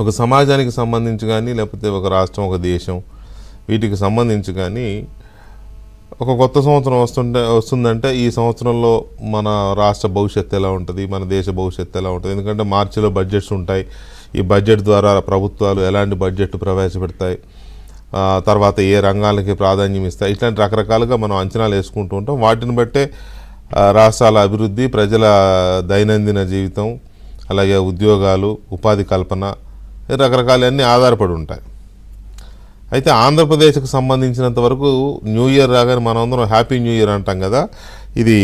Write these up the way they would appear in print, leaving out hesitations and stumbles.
ఒక సమాజానికి సంబంధించి కానీ లేకపోతే ఒక రాష్ట్రం ఒక దేశం వీటికి సంబంధించి కానీ ఒక కొత్త సంవత్సరం వస్తుందంటే ఈ సంవత్సరంలో మన రాష్ట్ర భవిష్యత్తు ఎలా ఉంటుంది, మన దేశ భవిష్యత్తు ఎలా ఉంటుంది. ఎందుకంటే మార్చిలో బడ్జెట్స్ ఉంటాయి. ఈ బడ్జెట్ ద్వారా ప్రభుత్వాలు ఎలాంటి బడ్జెట్ ప్రవేశపెడతాయి, తర్వాత ఏ రంగాలకి ప్రాధాన్యం ఇస్తాయి, ఇట్లాంటి రకరకాలుగా మనం అంచనాలు వేసుకుంటూ ఉంటాం. వాటిని బట్టే రాష్ట్రాల అభివృద్ధి, ప్రజల దైనందిన జీవితం, అలాగే ఉద్యోగాలు, ఉపాధి కల్పన రకరకాలన్నీ ఆధారపడి ఉంటాయి. అయితే ఆంధ్రప్రదేశ్కి సంబంధించినంత వరకు న్యూ ఇయర్ రాగానే మనందరం హ్యాపీ న్యూ ఇయర్ అంటాం కదా, ఇది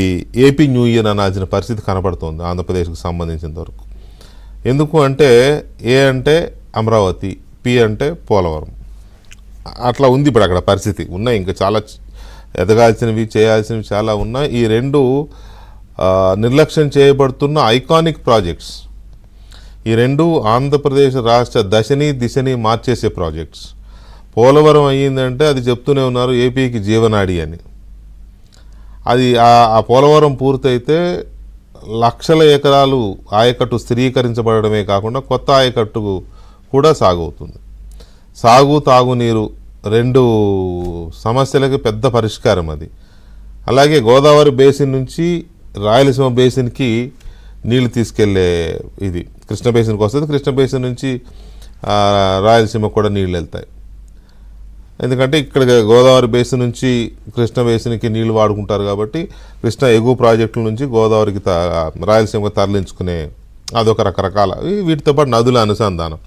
ఏపీ న్యూ ఇయర్ అనాల్సిన పరిస్థితి కనపడుతుంది ఆంధ్రప్రదేశ్కి సంబంధించినంత వరకు. ఎందుకు అంటే ఏ అంటే అమరావతి, పి అంటే పోలవరం, అట్లా ఉంది ఇప్పుడు అక్కడ పరిస్థితి. ఉన్నాయి ఇంకా చాలా ఎదగాల్సినవి చేయాల్సినవి చాలా ఉన్నాయి. ఈ రెండు నిర్లక్ష్యం చేయబడుతున్న ఐకానిక్ ప్రాజెక్ట్స్. ఈ రెండు ఆంధ్రప్రదేశ్ రాష్ట్ర దశని దిశని మార్చేసే ప్రాజెక్ట్స్. పోలవరం అయ్యిందంటే అది చెప్తూనే ఉన్నారు ఏపీకి జీవనాడి అని. అది ఆ పోలవరం పూర్తయితే లక్షల ఎకరాలు ఆయకట్టు స్థిరీకరించబడమే కాకుండా కొత్త ఆయకట్టు కూడా సాగవుతుంది. సాగు తాగునీరు రెండు సమస్యలకి పెద్ద పరిష్కారం అది. అలాగే గోదావరి బేసిన్ నుంచి రాయలసీమ బేసిన్కి నీళ్లు తీసుకెళ్లే ఇది కృష్ణ బేసిన్కి వస్తుంది. కృష్ణ బేసిన్ నుంచి రాయలసీమ కూడా నీళ్ళు వెళ్తాయి. ఎందుకంటే ఇక్కడ గోదావరి బేసిన్ నుంచి కృష్ణ బేసిన్కి నీళ్లు వాడుకుంటారు కాబట్టి కృష్ణ ఎగువ ప్రాజెక్టుల నుంచి గోదావరికి రాయలసీమకు తరలించుకునే అదొక రకరకాల వీటితో పాటు నదుల అనుసంధానం.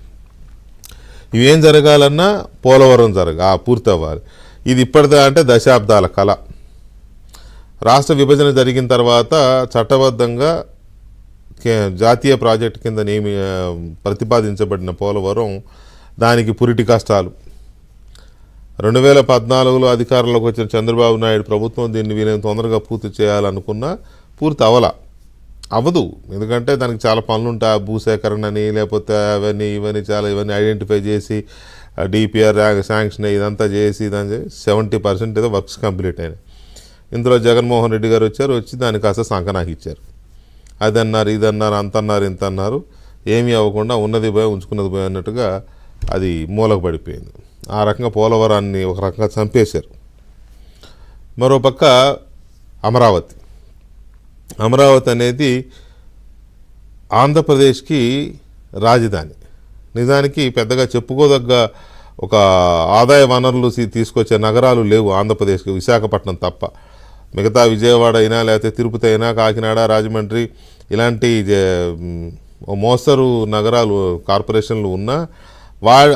ఇవేం జరగాలన్నా పోలవరం పూర్తి అవ్వాలి. ఇది ఇప్పటిదా అంటే దశాబ్దాల కళ. రాష్ట్ర విభజన జరిగిన తర్వాత చట్టబద్ధంగా జాతీయ ప్రాజెక్టు కింద ప్రతిపాదించబడిన పోలవరం దానికి పురిటి కష్టాలు. 2014లో అధికారంలోకి వచ్చిన చంద్రబాబు నాయుడు ప్రభుత్వం దీన్ని వీలైన తొందరగా పూర్తి చేయాలనుకున్నా పూర్తి అవ్వదు. ఎందుకంటే దానికి చాలా పనులు ఉంటాయి. భూసేకరణని లేకపోతే ఇవన్నీ ఐడెంటిఫై చేసి డిపిఆర్ శాంక్షన్ ఇదంతా చేసి 70% ఏదో వర్క్స్ కంప్లీట్ అయినాయి. ఇందులో జగన్మోహన్ రెడ్డి గారు వచ్చి దానికి కాస్త సంకనాకిచ్చారు. అదన్నారు, ఇదన్నారు, అంతన్నారు, ఇంతన్నారు, ఏమీ అవ్వకుండా ఉన్నది పోయి ఉంచుకున్నది పోయి అన్నట్టుగా అది మూలకు పడిపోయింది. ఆ రకంగా పోలవరాన్ని ఒక రకంగా చంపేశారు. మరోపక్క అమరావతి అనేది ఆంధ్రప్రదేశ్కి రాజధాని. నిజానికి పెద్దగా చెప్పుకోదగ్గ ఒక ఆదాయ వనరులు తీసుకొచ్చే నగరాలు లేవు ఆంధ్రప్రదేశ్కి, విశాఖపట్నం తప్ప. మిగతా విజయవాడ అయినా లేకపోతే తిరుపతి అయినా కాకినాడ, రాజమండ్రి ఇలాంటి మోస్తరు నగరాలు కార్పొరేషన్లు ఉన్నా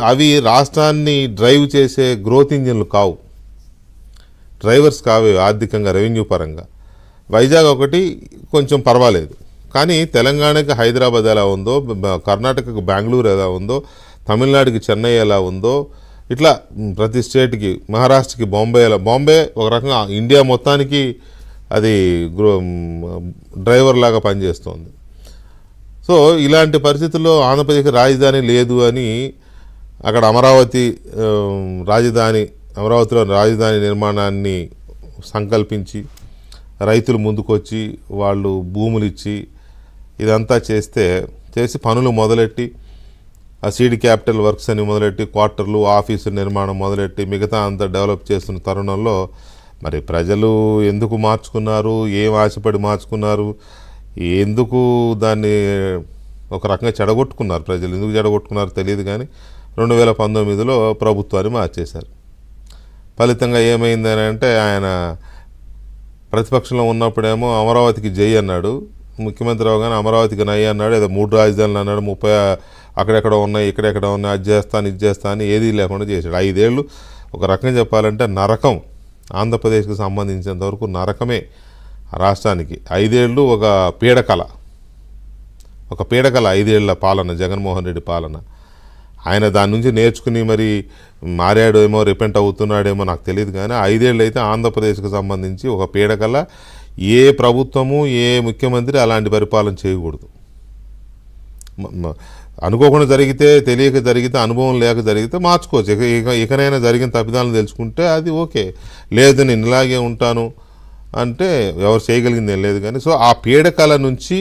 అవి రాష్ట్రాన్ని డ్రైవ్ చేసే గ్రోత్ ఇంజిన్లు కావు, డ్రైవర్స్ కావే ఆర్థికంగా రెవెన్యూ పరంగా. వైజాగ్ ఒకటి కొంచెం పర్వాలేదు, కానీ తెలంగాణకి హైదరాబాద్ ఎలా ఉందో, కర్ణాటకకు బెంగళూరు ఎలా ఉందో, తమిళనాడుకి చెన్నై ఎలా ఉందో, ఇట్లా ప్రతి స్టేట్కి, మహారాష్ట్రకి బాంబే ఒక రకంగా ఇండియా మొత్తానికి అది డ్రైవర్ లాగా పనిచేస్తోంది. సో ఇలాంటి పరిస్థితుల్లో ఆంధ్రప్రదేశ్కి రాజధాని లేదు అని అక్కడ అమరావతిలో రాజధాని నిర్మాణాన్ని సంకల్పించి రైతులు ముందుకొచ్చి వాళ్ళు భూములు ఇచ్చి ఇదంతా చేసి పనులు మొదలెట్టి ఆ సీడ్ క్యాపిటల్ వర్క్స్ అని మొదలెట్టి క్వార్టర్లు, ఆఫీసు నిర్మాణం మొదలెట్టి మిగతా అంతా డెవలప్ చేస్తున్న తరుణంలో మరి ప్రజలు ఎందుకు మార్చుకున్నారు, ఏం ఆశపడి మార్చుకున్నారు, ఎందుకు దాన్ని ఒక రకంగా చెడగొట్టుకున్నారు, ప్రజలు ఎందుకు చెడగొట్టుకున్నారో తెలియదు. కానీ 2019లో ప్రభుత్వాన్ని మార్చేశారు. ఫలితంగా ఏమైందని అంటే ఆయన ప్రతిపక్షంలో ఉన్నప్పుడేమో అమరావతికి జై అన్నాడు, ముఖ్యమంత్రి అవగానే అమరావతికి నై అన్నాడు, ఏదో 3 రాజధానులు అన్నాడు, 30 అక్కడెక్కడ ఉన్నాయి, ఇక్కడెక్కడ ఉన్నాయి, అది చేస్తాను అని ఏదీ లేకుండా చేశాడు. 5 ఏళ్ళు ఒక రకంగా చెప్పాలంటే నరకం. ఆంధ్రప్రదేశ్కి సంబంధించినంతవరకు నరకమే రాష్ట్రానికి. 5 ఏళ్ళు ఒక పీడకల 5 ఏళ్ల పాలన, జగన్మోహన్ రెడ్డి పాలన. ఆయన దాని నుంచి నేర్చుకుని మరి మారాడేమో, రిపెంట్ అవుతున్నాడేమో నాకు తెలియదు. కానీ 5 ఏళ్ళు అయితే ఆంధ్రప్రదేశ్కి సంబంధించి ఒక పీడకల. ఏ ప్రభుత్వము, ఏ ముఖ్యమంత్రి అలాంటి పరిపాలన చేయకూడదు. అనుకోకుండా జరిగితే, తెలియక జరిగితే, అనుభవం లేక జరిగితే మార్చుకోవచ్చు. ఇకనైనా జరిగిన తప్పిదాలను తెలుసుకుంటే అది ఓకే. లేదు నేను ఇలాగే ఉంటాను అంటే ఎవరు చేయగలిగింది ఏం లేదు. కానీ సో ఆ పీడకల నుంచి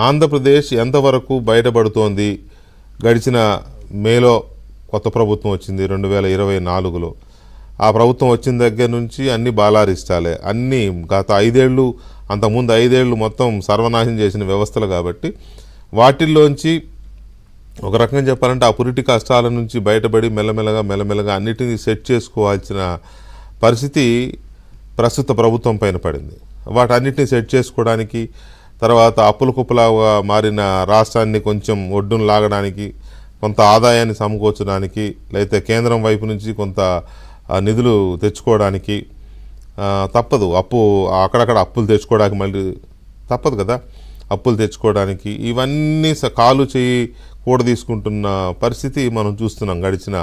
ఆంధ్రప్రదేశ్ ఎంతవరకు బయటపడుతోంది, గడిచిన మేలో కొత్త ప్రభుత్వం వచ్చింది 2024లో. ఆ ప్రభుత్వం వచ్చిన దగ్గర నుంచి అన్ని బాలారిష్టాలే, అన్నీ గత 5 ఏళ్ళు అంతకుముందు 5 ఏళ్ళు మొత్తం సర్వనాశనం చేసిన వ్యవస్థలు కాబట్టి వాటిల్లోంచి ఒక రకంగా చెప్పాలంటే ఆ పురిటి కష్టాల నుంచి బయటపడి మెల్లమెల్లగా అన్నిటినీ సెట్ చేసుకోవాల్సిన పరిస్థితి ప్రస్తుత ప్రభుత్వం పైన పడింది. వాటన్నిటిని సెట్ చేసుకోవడానికి, తర్వాత అప్పుల కుప్పలాగా మారిన రాష్ట్రాన్ని కొంచెం ఒడ్డును లాగడానికి, కొంత ఆదాయాన్ని సమకూర్చడానికి, లేకపోతే కేంద్రం వైపు నుంచి కొంత నిధులు తెచ్చుకోవడానికి తప్పదు. అక్కడక్కడ అప్పులు తెచ్చుకోవడానికి మళ్ళీ తప్పదు కదా, అప్పులు తెచ్చుకోవడానికి ఇవన్నీ కాలు చేయి కూడా తీసుకుంటున్న పరిస్థితి మనం చూస్తున్నాం గడిచిన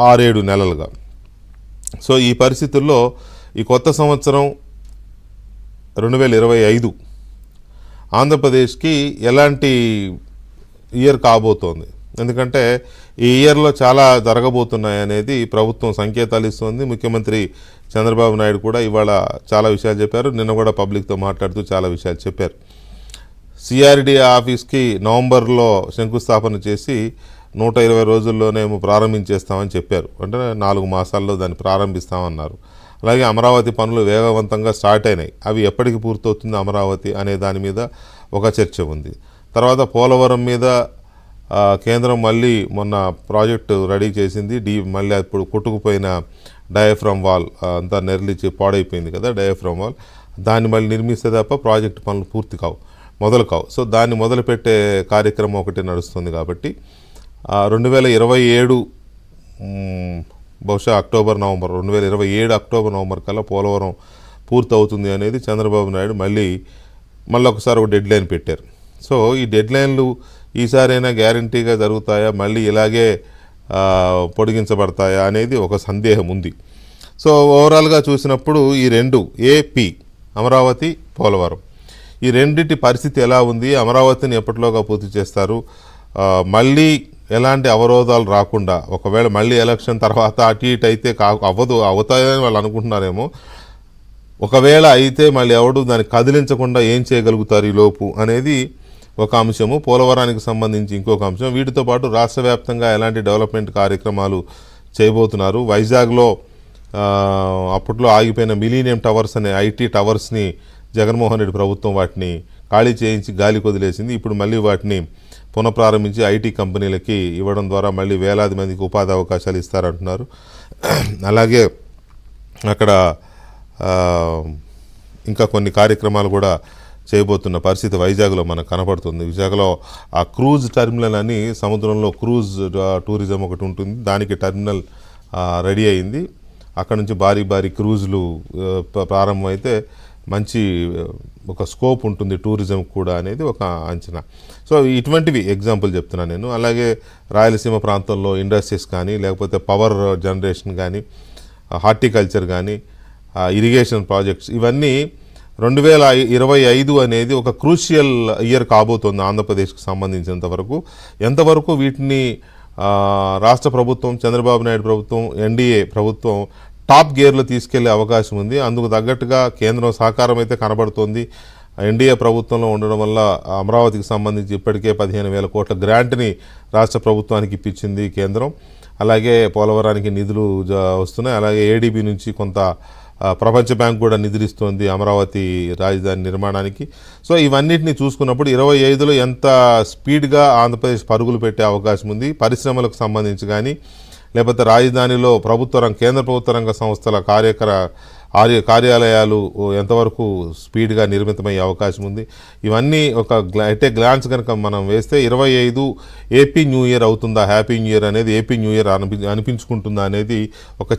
6-7 నెలలుగా. సో ఈ పరిస్థితుల్లో ఈ కొత్త సంవత్సరం 2025 ఆంధ్రప్రదేశ్కి ఎలాంటి ఇయర్ కాబోతోంది, ఎందుకంటే ఈ ఇయర్లో చాలా జరగబోతున్నాయి అనేది ప్రభుత్వం సంకేతాలు ఇస్తుంది. ముఖ్యమంత్రి చంద్రబాబు నాయుడు కూడా ఇవాళ చాలా విషయాలు చెప్పారు, నిన్న కూడా పబ్లిక్తో మాట్లాడుతూ చాలా విషయాలు చెప్పారు. సిఆర్డి ఆఫీస్కి నవంబర్లో శంకుస్థాపన చేసి 120 రోజుల్లోనేమో ప్రారంభించేస్తామని చెప్పారు, అంటే 4 మాసాల్లో దాన్ని ప్రారంభిస్తామన్నారు. అలాగే అమరావతి పనులు వేగవంతంగా స్టార్ట్ అయినాయి, అవి ఎప్పటికి పూర్తవుతుంది అమరావతి అనే దాని మీద ఒక చర్చ ఉంది. తర్వాత పోలవరం మీద కేంద్రం మళ్ళీ మొన్న ప్రాజెక్టు రెడీ చేసింది, మళ్ళీ ఇప్పుడు కొట్టుకుపోయిన డయాఫ్రమ్ వాల్ అంతా నెరలిచి పాడైపోయింది కదా డయాఫ్రమ్ వాల్, దాన్ని మళ్ళీ నిర్మిస్తే తప్ప ప్రాజెక్టు పనులు మొదలు కావు. సో దాన్ని మొదలుపెట్టే కార్యక్రమం ఒకటి నడుస్తుంది కాబట్టి 2027 బహుశా అక్టోబర్-నవంబర్ 2027 అక్టోబర్-నవంబర్ కల్లా పోలవరం పూర్తవుతుంది అనేది చంద్రబాబు నాయుడు మళ్ళీ ఒకసారి ఒక డెడ్ లైన్ పెట్టారు. సో ఈ డెడ్ లైన్లు ఈసారైనా గ్యారంటీగా జరుగుతాయా, మళ్ళీ ఇలాగే పొడిగించబడతాయా అనేది ఒక సందేహం ఉంది. సో ఓవరాల్గా చూసినప్పుడు ఈ రెండు ఏపీ అమరావతి పోలవరం ఈ రెండింటి పరిస్థితి ఎలా ఉంది, అమరావతిని ఎప్పటిలోగా పూర్తి చేస్తారు, మళ్ళీ ఎలాంటి అవరోధాలు రాకుండా, ఒకవేళ మళ్ళీ ఎలక్షన్ తర్వాత అటు ఇటు అయితే అవుతాయని వాళ్ళు అనుకుంటున్నారేమో, ఒకవేళ అయితే మళ్ళీ ఎవడు దాన్ని కదిలించకుండా ఏం చేయగలుగుతారు ఈ లోపు అనేది ఒక అంశము. పోలవరానికి సంబంధించి ఇంకొక అంశం. వీటితో పాటు రాష్ట్ర వ్యాప్తంగా ఎలాంటి డెవలప్మెంట్ కార్యక్రమాలు చేయబోతున్నారు. వైజాగ్లో అప్పట్లో ఆగిపోయిన మిలీనియం టవర్స్ అనే ఐటీ టవర్స్ని జగన్మోహన్ రెడ్డి ప్రభుత్వం వాటిని ఖాళీ చేయించి గాలి కొదిలేసింది. ఇప్పుడు మళ్ళీ వాటిని పునఃప్రారంభించి ఐటీ కంపెనీలకి ఇవ్వడం ద్వారా మళ్ళీ వేలాది మందికి ఉపాధి అవకాశాలు ఇస్తారంటున్నారు. అలాగే అక్కడ ఇంకా కొన్ని కార్యక్రమాలు కూడా చేయబోతున్న పరిస్థితి వైజాగ్లో మనకు కనపడుతుంది. విశాఖలో ఆ క్రూజ్ టెర్మినల్ అని సముద్రంలో క్రూజ్ టూరిజం ఒకటి ఉంటుంది, దానికి టెర్మినల్ రెడీ అయింది. అక్కడ నుంచి భారీ క్రూజ్లు ప్రారంభమైతే మంచి ఒక స్కోప్ ఉంటుంది టూరిజం కూడా అనేది ఒక అంచనా. సో ఇటువంటివి ఎగ్జాంపుల్ చెప్తున్నాను నేను. అలాగే రాయలసీమ ప్రాంతంలో ఇండస్ట్రీస్ కానీ, లేకపోతే పవర్ జనరేషన్ కానీ, హార్టికల్చర్ కానీ, ఇరిగేషన్ ప్రాజెక్ట్స్, ఇవన్నీ 2025 అనేది ఒక క్రూషియల్ ఇయర్ కాబోతుంది ఆంధ్రప్రదేశ్కి సంబంధించినంత వరకు. ఎంతవరకు వీటిని రాష్ట్ర ప్రభుత్వం, చంద్రబాబు నాయుడు ప్రభుత్వం, ఎన్డీఏ ప్రభుత్వం టాప్ గేర్లో తీసుకెళ్లే అవకాశం ఉంది. అందుకు తగ్గట్టుగా కేంద్రం సహకారం అయితే కనబడుతోంది. ఎన్డీఏ ప్రభుత్వంలో ఉండడం వల్ల అమరావతికి సంబంధించి ఇప్పటికే 15,000 కోట్ల గ్రాంట్ని రాష్ట్ర ప్రభుత్వానికి ఇప్పించింది కేంద్రం. అలాగే పోలవరానికి నిధులు వస్తున్నాయి. అలాగే ఏడీబీ నుంచి కొంత ప్రపంచ బ్యాంక్ కూడా నిధులిస్తోంది అమరావతి రాజధాని నిర్మాణానికి. సో ఇవన్నిటిని చూసుకున్నప్పుడు 25లో ఎంత స్పీడ్గా ఆంధ్రప్రదేశ్ పరుగులు పెట్టే అవకాశం ఉంది, పరిశ్రమలకు సంబంధించి కానీ, లేకపోతే రాజధానిలో కేంద్ర ప్రభుత్వ రంగ సంస్థల కార్యాలయాలు ఎంతవరకు స్పీడ్గా నిర్మితమయ్యే అవకాశం ఉంది. ఇవన్నీ ఎట్ ఏ గ్లాన్స్ కనుక మనం వేస్తే 25 ఏపీ న్యూ ఇయర్ అవుతుందా, హ్యాపీ న్యూ ఇయర్ అనేది ఏపీ న్యూ ఇయర్ అనిపించుకుంటుందా అనేది ఒక